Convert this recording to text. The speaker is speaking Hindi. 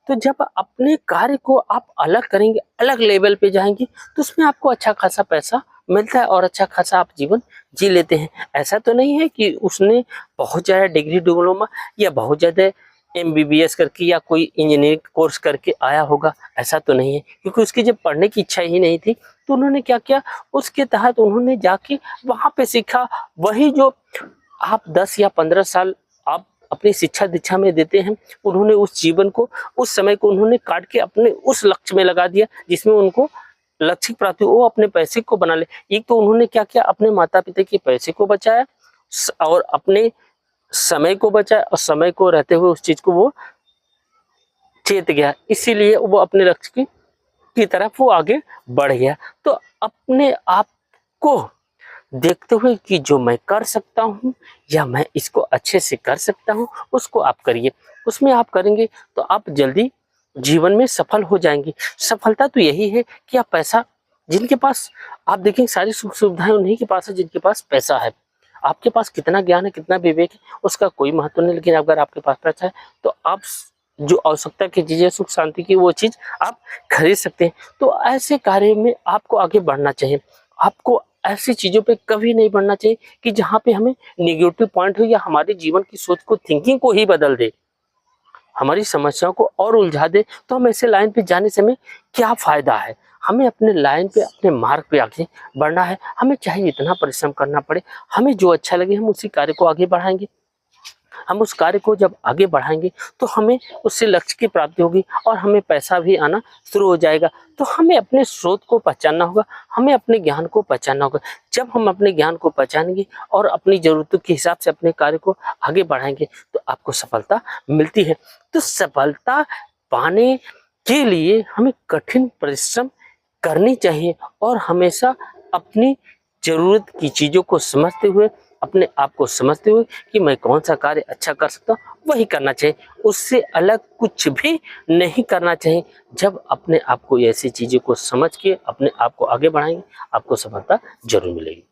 तो जब अपने कार्य को आप अलग करेंगे, अलग लेवल पे जाएंगे, तो उसमें आपको अच्छा खासा पैसा मिलता है और अच्छा खासा आप जीवन जी लेते हैं। ऐसा तो नहीं है कि उसने बहुत ज़्यादा डिग्री डिप्लोमा या बहुत ज़्यादा एमबीबीएस करके या कोई इंजीनियरिंग कोर्स करके आया होगा, ऐसा तो नहीं है, क्योंकि उसकी जब पढ़ने की इच्छा ही नहीं थी तो उन्होंने क्या किया, उसके तहत उन्होंने जाके वहाँ पे सीखा। वही जो आप 10 या 15 साल आप अपनी शिक्षा दीक्षा में देते हैं, उन्होंने उस जीवन को, उस समय को उन्होंने काट के अपने उस लक्ष्य में लगा दिया जिसमें उनको लक्ष्य की प्राप्ति, वो अपने पैसे को बना ले। एक तो उन्होंने क्या किया, अपने माता पिता के पैसे को बचाया और अपने समय को बचाया, और समय को रहते हुए उस चीज को वो चेत गया, इसीलिए वो अपने लक्ष्य की तरफ वो आगे बढ़ गया। तो अपने आप को देखते हुए कि जो मैं कर सकता हूँ या मैं इसको अच्छे से कर सकता हूँ, उसको आप करिए। उसमें आप करेंगे तो आप जल्दी जीवन में सफल हो जाएंगे। सफलता तो यही है कि आप पैसा, जिनके पास आप देखेंगे सारी सुख सुविधाएं उन्हीं के पास है जिनके पास पैसा है। आपके पास कितना ज्ञान है, कितना विवेक है, उसका कोई महत्व नहीं, लेकिन अगर आपके पास पैसा है तो आप जो आवश्यकता की चीजें, सुख शांति की, वो चीज आप खरीद सकते हैं। तो ऐसे कार्य में आपको आगे बढ़ना चाहिए। आपको ऐसी चीजों पे कभी नहीं बढ़ना चाहिए कि जहाँ पे हमें निगेटिव पॉइंट हो या हमारे जीवन की सोच को, थिंकिंग को ही बदल दे, हमारी समस्याओं को और उलझा दे। तो हम ऐसे लाइन पे जाने से हमें क्या फायदा है। हमें अपने लाइन पे, अपने मार्ग पे आगे बढ़ना है। हमें चाहे इतना परिश्रम करना पड़े, हमें जो अच्छा लगे हम उसी कार्य को आगे बढ़ाएंगे। हम उस कार्य को जब आगे बढ़ाएंगे तो हमें उससे लक्ष्य की प्राप्ति होगी और हमें पैसा भी आना शुरू हो जाएगा। तो हमें अपने स्रोत को पहचानना होगा, हमें अपने ज्ञान को पहचानना होगा। जब हम अपने ज्ञान को पहचानेंगे और अपनी जरूरतों के हिसाब से अपने कार्य को आगे बढ़ाएंगे तो आपको सफलता मिलती है। तो सफलता पाने के लिए हमें कठिन परिश्रम करनी चाहिए और हमेशा अपनी जरूरत की चीजों को समझते हुए, अपने आप को समझते हुए कि मैं कौन सा कार्य अच्छा कर सकता हूँ, वही करना चाहिए। उससे अलग कुछ भी नहीं करना चाहिए। जब अपने आप को ऐसी चीजों को समझ के अपने आप को आगे बढ़ाएंगे, आपको सफलता जरूर मिलेगी।